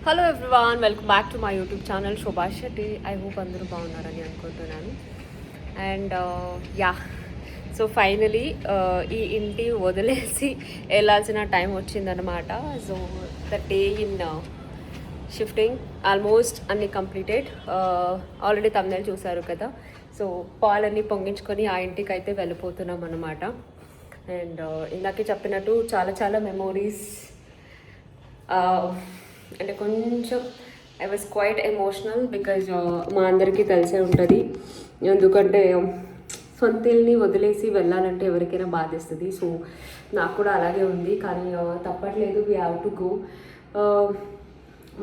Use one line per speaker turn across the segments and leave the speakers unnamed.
Hello everyone, welcome back to my YouTube channel Shobha Shetty. I hope అందరూ బాగున్నారని అనుకుంటున్నాను. And so finally ఈ ఇంటి వదిలేసి వెళ్ళాల్సిన టైం వచ్చిందనమాట. So the day in shifting almost అన్ని కంప్లీటెడ్. ఆల్రెడీ తమ్నెల్ చూసారు కదా. సో పాలన్నీ పొంగించుకొని ఆ ఇంటికి అయితే వెళ్ళిపోతున్నాం అనమాట. అండ్ ఇందాకే చెప్పినట్టు చాలా చాలా మెమోరీస్, అంటే కొంచెం I was quite emotional because మా అందరికీ తెలిసే ఉంటుంది. ఎందుకంటే సొంత ఇల్ని వదిలేసి వెళ్ళాలంటే ఎవరికైనా బాధేస్తుంది. సో నాకు కూడా అలాగే ఉంది, కానీ తప్పట్లేదు, వీ హ్యావ్ టు గో.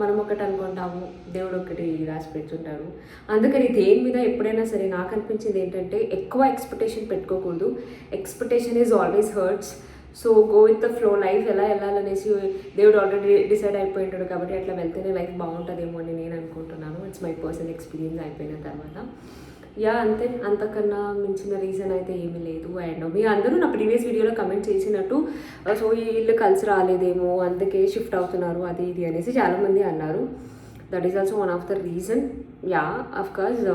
మనం ఒకటి అనుకుంటాము, దేవుడు ఒకటి రాసి పెడుతుంటారు. అందుకని దేని మీద ఎప్పుడైనా సరే నాకు అనిపించింది ఏంటంటే ఎక్కువ ఎక్స్పెక్టేషన్ పెట్టుకోకూడదు. Expectation is always hurts. So go with the flow. Life ఎలా వెళ్ళాలనేసి దేవుడు ఆల్రెడీ డిసైడ్ అయిపోయి ఉంటాడు, కాబట్టి అట్లా వెళ్తేనే లైఫ్ బాగుంటుందేమో అని నేను అనుకుంటున్నాను. ఇట్స్ మై పర్సనల్ ఎక్స్పీరియన్స్ అయిపోయిన తర్వాత. అంతే, అంతకన్నా మించిన రీజన్ అయితే ఏమీ లేదు. అండ్ మీ అందరూ నా ప్రీవియస్ వీడియోలో కమెంట్ చేసినట్టు సో ఈ ఇల్లు కలిసి రాలేదేమో అందుకే షిఫ్ట్ అవుతున్నారు అది ఇది అనేసి చాలామంది అన్నారు. That is also one of the reason. Of course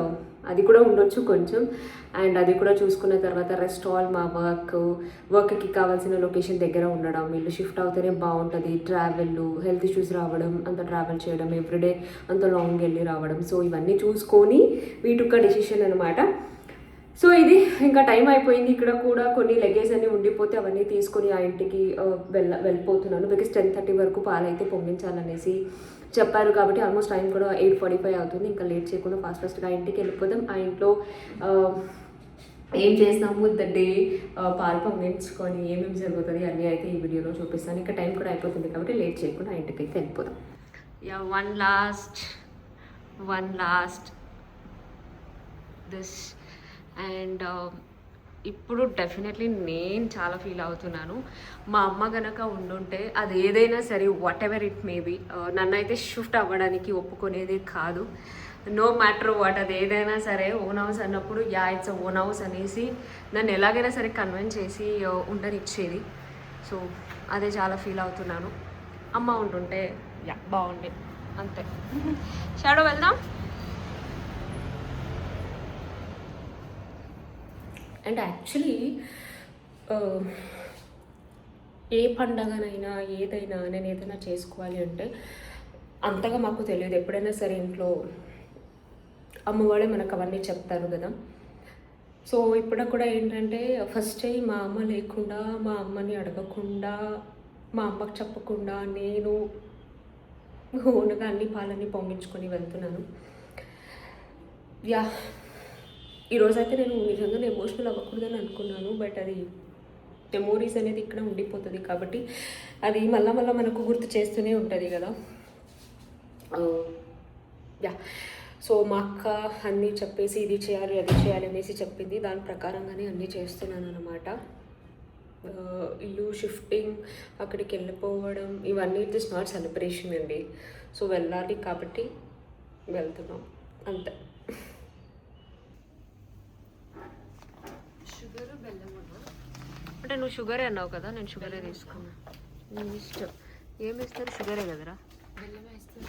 అది కూడా ఉండొచ్చు కొంచెం. అండ్ అది కూడా చూసుకున్న తర్వాత రెస్ట్ ఆల్ మా వర్క్కి కావాల్సిన లొకేషన్ దగ్గర ఉండడం, వీళ్ళు షిఫ్ట్ అవుతేనే బాగుంటుంది. ట్రావెల్, హెల్త్ ఇష్యూస్ రావడం, అంత ట్రావెల్ చేయడం, ఎవ్రీడే అంత లాంగ్ వెళ్ళి రావడం, సో ఇవన్నీ చూసుకొని వీటిొక్క డెసిషన్ అనమాట. సో ఇది ఇంకా టైం అయిపోయింది. ఇక్కడ కూడా కొన్ని లగేజ్ అన్నీ ఉండిపోతే అవన్నీ తీసుకొని ఆ ఇంటికి వెళ్ళిపోతున్నాను. బికాస్ 10:30 వరకు పాలైతే పొంగించాలనేసి చెప్పారు, కాబట్టి ఆల్మోస్ట్ టైం కూడా 8:45 అవుతుంది. ఇంకా లేట్ చేయకుండా ఫాస్ట్గా ఇంటికి వెళ్ళిపోదాం. ఆ ఇంట్లో ఏం చేస్తాము ద డే పాలు పొంగించుకొని ఏమేమి జరుగుతుంది అన్నీ అయితే ఈ వీడియోలో చూపిస్తాను. ఇంకా టైం కూడా అయిపోతుంది, కాబట్టి లేట్ చేయకుండా ఆ ఇంటికి అయితే వెళ్ళిపోదాం. One last this. అండ్ ఇప్పుడు డెఫినెట్లీ నేను చాలా ఫీల్ అవుతున్నాను. మా అమ్మ గనక ఉండుంటే అది ఏదైనా సరే, వాట్ ఎవర్ ఇట్ మేబీ, నన్ను అయితే షిఫ్ట్ అవ్వడానికి ఒప్పుకునేది కాదు. నో మ్యాటర్ వాట్, అది ఏదైనా సరే ఓన్ హౌస్ అన్నప్పుడు ఇట్స్ ఓన్ హౌస్ అనేసి నన్ను ఎలాగైనా సరే కన్విన్స్ చేసి ఉండనిచ్చేది. సో అదే చాలా ఫీల్ అవుతున్నాను. అమ్మ ఉంటుంటే బాగుండే, అంతే. షాడో వెళ్దాం. అండ్ యాక్చువల్లీ ఏ పండగనైనా ఏదైనా నేను ఏదైనా చేసుకోవాలి అంటే అంతగా మాకు తెలియదు. ఎప్పుడైనా సరే ఇంట్లో అమ్మవాడే మనకు అవన్నీ చెప్తారు కదా. సో ఇప్పుడు కూడా ఏంటంటే ఫస్ట్ టైం మా అమ్మ లేకుండా, మా అమ్మని అడగకుండా, మా అమ్మకు చెప్పకుండా నేను ఓన్గా అన్ని పాలన్నీ పొంగించుకొని వెళ్తున్నాను. ఈరోజైతే నేను నిజంగా ఎమోషనల్ అవ్వకూడదని అనుకున్నాను, బట్ అది మెమోరీస్ అనేది ఇక్కడ ఉండిపోతుంది, కాబట్టి అది మళ్ళీ మనకు గుర్తు చేస్తూనే ఉంటుంది కదా. సో మా అక్క అన్నీ చెప్పేసి ఇది చేయాలి అది చేయాలి అనేసి చెప్పింది, దాని ప్రకారంగానే అన్నీ చేస్తున్నాను అనమాట. ఇల్లు షిఫ్టింగ్, అక్కడికి వెళ్ళిపోవడం, ఇవన్నీ ఇట్ ఇస్ నాట్ సెలబ్రేషన్ అండి. సో వెళ్ళాలి కాబట్టి వెళ్తున్నాం, అంతే. అంటే నువ్వు షుగరే అన్నావు కదా, నేను షుగరే తీసుకున్నా. నేను ఇష్టం ఏమి ఇస్తారు, షుగరే కదరా.
బెల్లం వేస్తారు,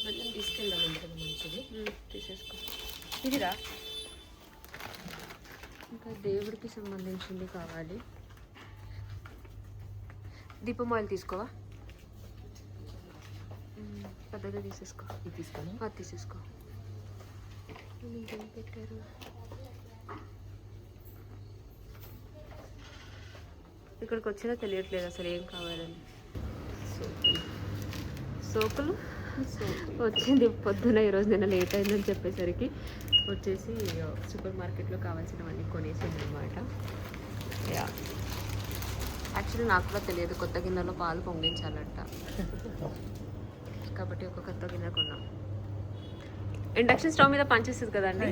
బెల్లం
తీసుకెళ్దాం, ఎంత మంచిది.
తీసేసుకో. ఇదిరా ఇంకా దేవుడికి సంబంధించింది కావాలి. దీపం ఆయిల్ తీసుకోవా, పెద్దగా తీసేసుకో.
తీసుకోండి,
అది తీసేసుకో. ఇంకేం పెట్టారు, ఇక్కడికి వచ్చినా తెలియట్లేదు అసలు ఏం కావాలని. సోపులు వచ్చింది పొద్దున, ఈరోజు నిన్న లేట్ అయిందని చెప్పేసరికి వచ్చేసి సూపర్ మార్కెట్లో కావాల్సినవన్నీ కొనేసింది అనమాట. యాక్చువల్లీ నాకు కూడా తెలియదు కొత్త గిన్నెలో పాలు పొంగించాలంట, కాబట్టి ఒక కొత్త గిన్నె కొన్నాం. ఇండక్షన్ స్టవ్ మీద పనిచేస్తుంది కదండి.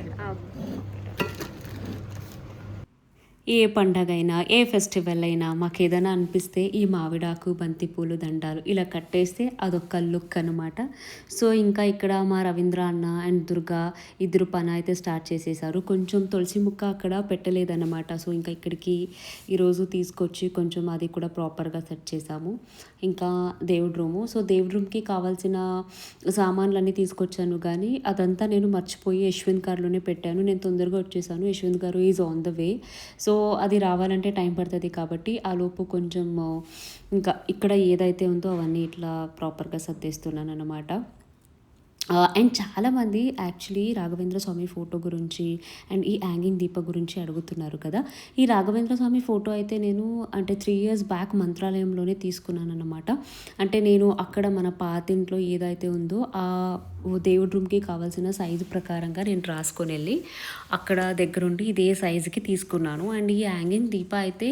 ఏ పండగైనా ఏ ఫెస్టివల్ అయినా మాకు ఏదైనా అనిపిస్తే ఈ మామిడాకు బంతిపూలు దండాలు ఇలా కట్టేస్తే అదొక లుక్ అనమాట. సో ఇంకా ఇక్కడ మా రవీంద్ర అన్న అండ్ దుర్గా ఇద్దరు పని అయితే స్టార్ట్ చేసేసారు. కొంచెం తులసి ముక్క అక్కడ పెట్టలేదన్నమాట. సో ఇంకా ఇక్కడికి ఈరోజు తీసుకొచ్చి కొంచెం అది కూడా ప్రాపర్గా సెట్ చేసాము. ఇంకా దేవుడి రూము, సో దేవుడి రూమ్కి కావాల్సిన సామాన్లన్నీ తీసుకొచ్చాను కానీ అదంతా నేను మర్చిపోయి యశ్వంత్ కార్లోనే పెట్టాను. నేను తొందరగా వచ్చేసాను, యశ్వంత్ గారు is on the way. So అది రావాలంటే టైం పడుతుంది కాబట్టి ఆ లోపు కొంచెం ఇంకా ఇక్కడ ఏదైతే ఉందో అవన్నీ ఇట్లా ప్రాపర్గా సర్దేస్తున్నాను అనమాట. అండ్ చాలామంది యాక్చువల్లీ రాఘవేంద్ర స్వామి ఫోటో గురించి అండ్ ఈ హ్యాంగింగ్ దీప గురించి అడుగుతున్నారు కదా. ఈ రాఘవేంద్ర స్వామి ఫోటో అయితే నేను అంటే 3 years బ్యాక్ మంత్రాలయంలోనే తీసుకున్నాను అనమాట. అంటే నేను అక్కడ మన పాతింట్లో ఏదైతే ఉందో ఆ దేవుడి రూమ్కి కావాల్సిన సైజు ప్రకారంగా నేను రాసుకొని వెళ్ళి అక్కడ దగ్గరుండి ఇదే సైజుకి తీసుకున్నాను. అండ్ ఈ హ్యాంగింగ్ దీప అయితే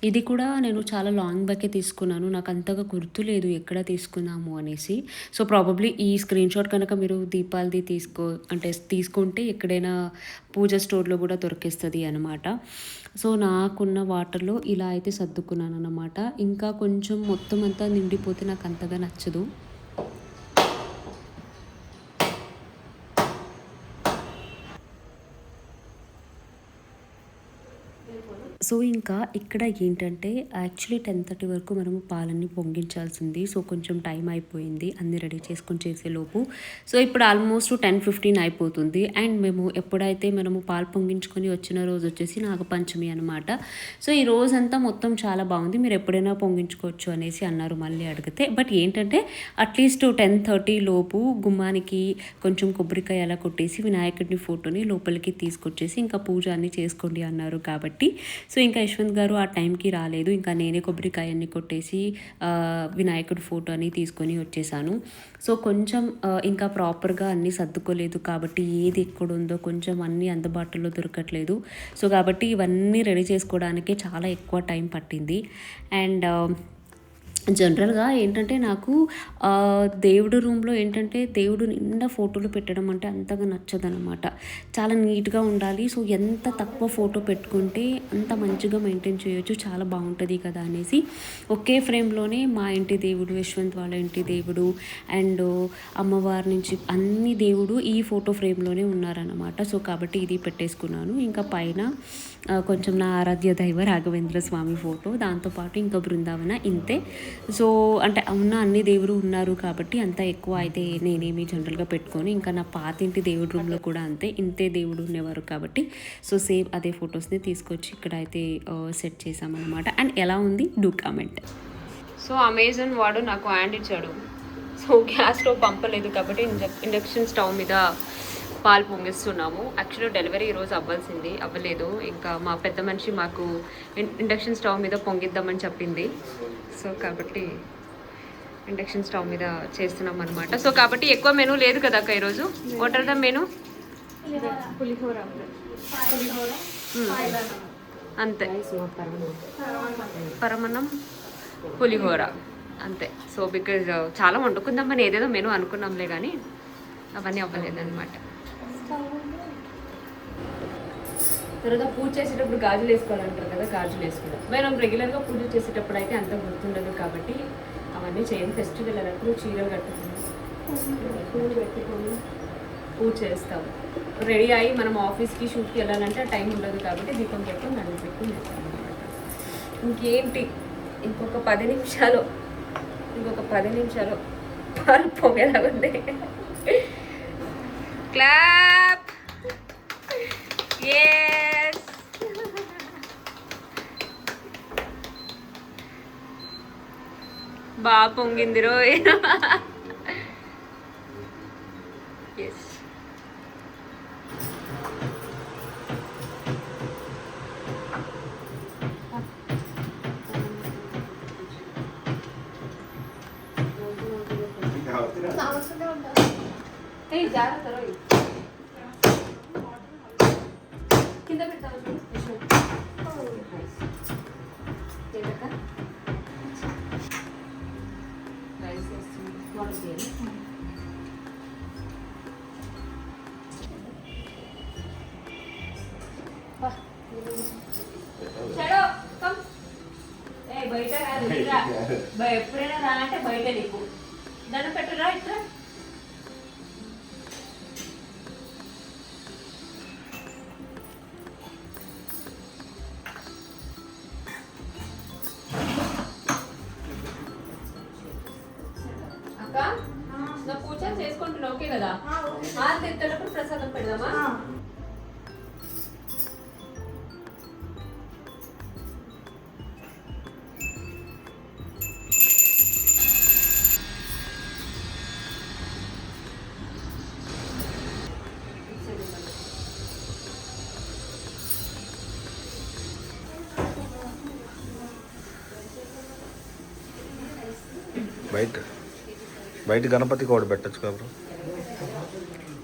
ఇది కూడా నేను చాలా లాంగ్ బ్యాకే తీసుకున్నాను. నాకు అంతగా గుర్తులేదు ఎక్కడ తీసుకున్నాము అనేసి. సో ప్రాబబ్లీ ఈ స్క్రీన్ షాట్ కనుక మీరు దీపాలది తీసుకుంటే ఎక్కడైనా పూజ స్టోర్లో కూడా దొరికేస్తుంది అనమాట. సో నాకున్న వాటర్లో ఇలా అయితే సర్దుకున్నాను అనమాట. ఇంకా కొంచెం మొత్తం అంతా నిండిపోతే నాకు అంతగా నచ్చదు. సో ఇంకా ఇక్కడ ఏంటంటే యాక్చువల్లీ 10:30 వరకు మనము పాలన్నీ పొంగించాల్సింది. సో కొంచెం టైం అయిపోయింది అన్నీ రెడీ చేసుకొని చేసేలోపు. సో ఇప్పుడు ఆల్మోస్ట్ 10:15 అయిపోతుంది. అండ్ మేము ఎప్పుడైతే మనము పాలు పొంగించుకొని వచ్చిన రోజు వచ్చేసి నాగపంచమి అనమాట. సో ఈ రోజంతా మొత్తం చాలా బాగుంది, మీరు ఎప్పుడైనా పొంగించుకోవచ్చు అనేసి అన్నారు మళ్ళీ అడిగితే. బట్ ఏంటంటే అట్లీస్ట్ 10:30 లోపు గుమ్మానికి కొంచెం కొబ్బరికాయ అలా కొట్టేసి వినాయకుడిని ఫోటోని లోపలికి తీసుకొచ్చేసి ఇంకా పూజ అన్నీ చేసుకోండి అన్నారు కాబట్టి సో ఇంకా యశ్వంత్ గారు ఆ టైంకి రాలేదు. ఇంకా నేనే కొబ్బరికాయన్ని కొట్టేసి వినాయకుడి ఫోటో అని తీసుకొని వచ్చేసాను. సో కొంచెం ఇంకా ప్రాపర్గా అన్నీ సర్దుకోలేదు కాబట్టి ఏది ఎక్కడుందో కొంచెం అన్నీ అందుబాటులో దొరకట్లేదు. సో కాబట్టి ఇవన్నీ రెడీ చేసుకోవడానికే చాలా ఎక్కువ టైం పట్టింది. అండ్ జనరల్గా ఏంటంటే నాకు దేవుడి రూమ్లో ఏంటంటే దేవుడు నిండా ఫోటోలు పెట్టడం అంటే అంతగా నచ్చదనమాట. చాలా నీట్గా ఉండాలి. సో ఎంత తక్కువ ఫోటో పెట్టుకుంటే అంత మంచిగా మెయింటైన్ చేయొచ్చు, చాలా బాగుంటుంది కదా అనేసి ఒకే ఫ్రేమ్లోనే మా ఇంటి దేవుడు, యశ్వంత్ వాళ్ళ ఇంటి దేవుడు అండ్ అమ్మవారి నుంచి అన్ని దేవుడు ఈ ఫోటో ఫ్రేమ్లోనే ఉన్నారనమాట. సో కాబట్టి ఇది పెట్టేసుకున్నాను. ఇంకా పైన కొంచెం నా ఆరాధ్య దైవ రాఘవేంద్ర స్వామి ఫోటో, దాంతోపాటు ఇంకా బృందావన, ఇంతే. సో అంటే ఉన్న అన్ని దేవుడు ఉన్నారు కాబట్టి అంత ఎక్కువ అయితే నేనేమి జనరల్గా పెట్టుకొని, ఇంకా నా పాతింటి దేవుడి రూమ్లో కూడా ఇంతే దేవుడు ఉండేవారు కాబట్టి సో సేమ్ అదే ఫొటోస్ని తీసుకొచ్చి ఇక్కడ అయితే సెట్ చేసామన్నమాట. అండ్ ఎలా ఉంది డూ కామెంట్. సో అమెజాన్ వాడు నాకు హ్యాండ్ ఇచ్చాడు. సో గ్యాస్ స్టవ్ పంపలేదు కాబట్టి ఇండక్షన్ స్టవ్ మీద పాలు పొంగిస్తున్నాము. యాక్చువల్లీ డెలివరీ ఈరోజు అవ్వలేదు. ఇంకా మా పెద్ద మనిషి మాకు ఇండక్షన్ స్టవ్ మీద పొంగిద్దామని చెప్పింది. సో కాబట్టి ఇండక్షన్ స్టవ్ మీద చేస్తున్నాం అనమాట. సో కాబట్టి ఎక్కువ మెనూ లేదు కదా అక్క ఈరోజు. What are the menu? అంతే, పరమన్నం, పులిహోర అంతే. సో బికాజ్ చాలా వండుకుందామని ఏదేదో మెనూ అనుకున్నాంలే కానీ అవన్నీ అవ్వలేదన్నమాట. తర్వాత పూజ చేసేటప్పుడు గాజులు వేసుకోవాలంటారు కదా, గాజులు వేసుకున్నాం. మనం రెగ్యులర్గా పూజ చేసేటప్పుడు అయితే అంత గుర్తుండదు కాబట్టి అవన్నీ చేయండి. ఫెస్టివల్ అప్పుడు చీరలు కట్టుకుని పూలు పెట్టుకొని పూజ చేస్తాం. రెడీ అయ్యి మనం ఆఫీస్కి షూట్కి వెళ్ళాలంటే టైం ఉండదు కాబట్టి దీపం పెట్టుకొని దండం పెట్టుకుని చేస్తాం అనమాట. ఇంకేంటి ఇంకొక 10 నిమిషాలు పాలు పొగేలా ఉంది. క్లాప్. Yes. బాగా పొంగింది రోయ్. ఎస్. జాగ్రత్త రోయ్. కింద పెడతాను. చలో కమ్ ఏ బయట కాదు ఇట్రా ఎప్పుడైనా రా అంటే బయట నీకు దండం పెట్టురా ఇట్రా అక్క నా పూజ చేసుకుంటున్నా ఓకే కదా హారతి ఎత్తేటప్పుడు ప్రసాదం పెడదామా
బయట గణపతి కూడా పెట్టచ్చు కదా.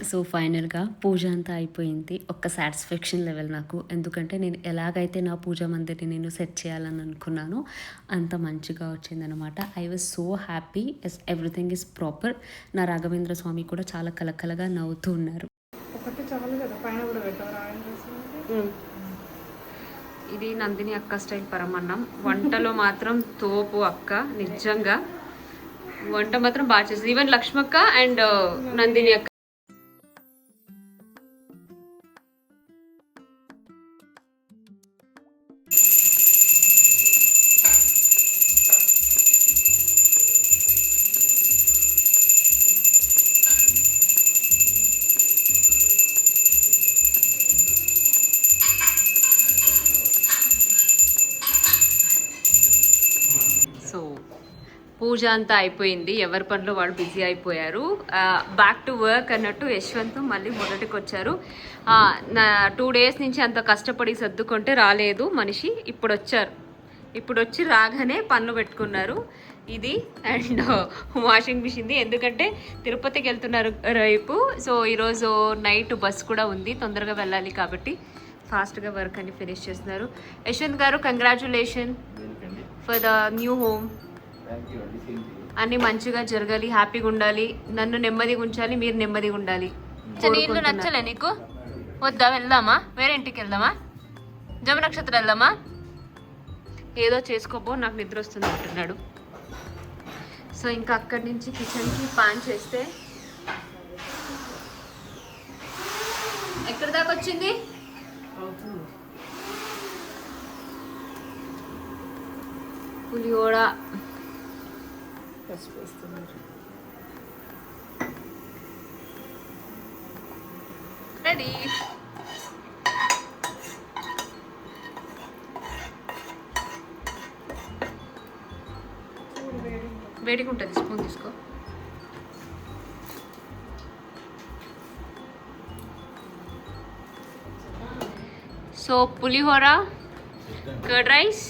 సో ఫైనల్గా పూజ అంతా అయిపోయింది. ఒక్క సాటిస్ఫాక్షన్ లెవెల్ నాకు, ఎందుకంటే నేను ఎలాగైతే నా పూజ మందిర్ని నేను సెట్ చేయాలని అనుకున్నానో అంత మంచిగా వచ్చిందనమాట. I was so happy, everything is proper. నా రాఘవేంద్ర స్వామి కూడా చాలా కలకలగా నవ్వుతూ ఉన్నారు. ఇది నందిని అక్క స్టైల్ పరమన్నం. వంటలో మాత్రం తోపు అక్క, నిజంగా వంట మాత్రం బాగా చేస్తుంది. ఈవెన్ లక్ష్మక్క అండ్ నందిని అక్క. సో పూజ అంతా అయిపోయింది, ఎవరి పనిలో వాళ్ళు బిజీ అయిపోయారు. బ్యాక్ టు వర్క్ అన్నట్టు యశ్వంత్ మళ్ళీ మొదటికి వచ్చారు. నా 2 days నుంచి అంత కష్టపడి సర్దుకుంటే రాలేదు మనిషి, ఇప్పుడు వచ్చారు. ఇప్పుడు వచ్చి రాగానే పనులు పెట్టుకున్నారు. ఇది అండ్ వాషింగ్ మిషన్ది, ఎందుకంటే తిరుపతికి వెళ్తున్నారు రేపు. సో ఈరోజు నైట్ బస్ కూడా ఉంది, తొందరగా వెళ్ళాలి కాబట్టి ఫాస్ట్గా వర్క్ అని ఫినిష్ చేస్తున్నారు. యశ్వంత్ గారు congratulation for the new home. అన్నీ మంచిగా జరగాలి, హ్యాపీగా ఉండాలి, నన్ను నెమ్మదిగా ఉంచాలి, మీరు నెమ్మదిగా ఉండాలి. నీళ్ళు నచ్చలే నీకు? వద్దా, వెళ్దామా? వేరే ఇంటికి వెళ్దామా? జమ నక్షత్రం వెళ్దామా? ఏదో చేసుకోబో, నాకు నిద్ర వస్తుంది అంటున్నాడు. సో ఇంకా అక్కడి నుంచి కిచెన్కి పాన్ చేస్తే ఎక్కడి దాకా వచ్చింది? పులిహోర రెడీ. వేడిగా ఉంటుంది, స్పూన్ తీసుకో. So pulihora, curd rice,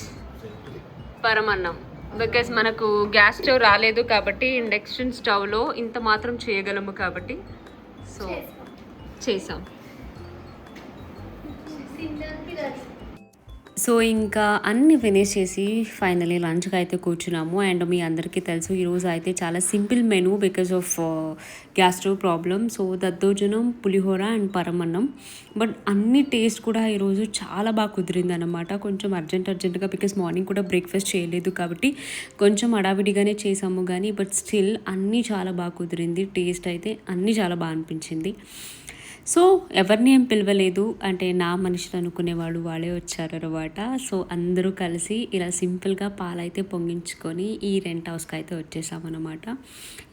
paramannam. Because మనకు గ్యాస్ స్టవ్ రాలేదు కాబట్టి ఇండక్షన్ స్టవ్లో ఇంత మాత్రం చేయగలము కాబట్టి సో చేసాం. సో ఇంకా అన్ని ఫినిష్ చేసి ఫైనలీ లంచ్కి అయితే కూర్చున్నాము. అండ్ మీ అందరికీ తెలుసు ఈరోజు అయితే చాలా simple menu because of gas stove problem. So దద్దోజనం, పులిహోర అండ్ పరమన్నం. బట్ అన్ని టేస్ట్ కూడా ఈరోజు చాలా బాగా కుదిరింది అనమాట. కొంచెం అర్జెంట్గా బికాస్ మార్నింగ్ కూడా బ్రేక్ఫాస్ట్ చేయలేదు కాబట్టి కొంచెం హడావిడిగానే చేసాము, కానీ బట్ స్టిల్ అన్నీ చాలా బాగా కుదిరింది. టేస్ట్ అయితే అన్నీ చాలా బాగా అనిపించింది. సో ఎవరిని ఏం పిలవలేదు, అంటే నా మనుషులు అనుకునేవాళ్ళు వాళ్ళే వచ్చారనమాట. సో అందరూ కలిసి ఇలా సింపుల్గా పాలైతే పొంగించుకొని ఈ రెంట్ హౌస్కి అయితే వచ్చేసామన్నమాట.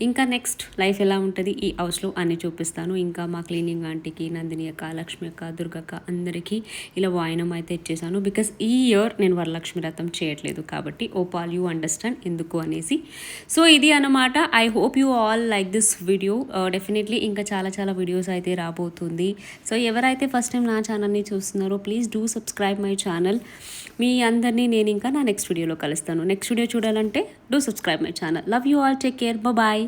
ఇంకా నెక్స్ట్ లైఫ్ ఎలా ఉంటుంది ఈ హౌస్లో అని చూపిస్తాను. ఇంకా మా క్లీనింగ్ ఆంటీకి, నందిని అక్క, లక్ష్మి అక్క, దుర్గక్క అందరికీ ఇలా వాయనం అయితే ఇచ్చేసాను. బికాస్ ఈ ఇయర్ నేను వరలక్ష్మి వ్రతం చేయట్లేదు కాబట్టి ఓపాల్ యూ అండర్స్టాండ్ ఎందుకు అనేసి. సో ఇది అనమాట. I hope you all like this video. Definitely ఇంకా చాలా వీడియోస్ అయితే రాబోతుంది. సో ఎవరైతే ఫస్ట్ టైం నా ఛానల్ని చూస్తున్నారో please do subscribe my channel. మీ అందరినీ నేను ఇంకా నా నెక్స్ట్ వీడియోలో కలుస్తాను. నెక్స్ట్ వీడియో చూడాలంటే do subscribe my channel. Love you all, take care, bye.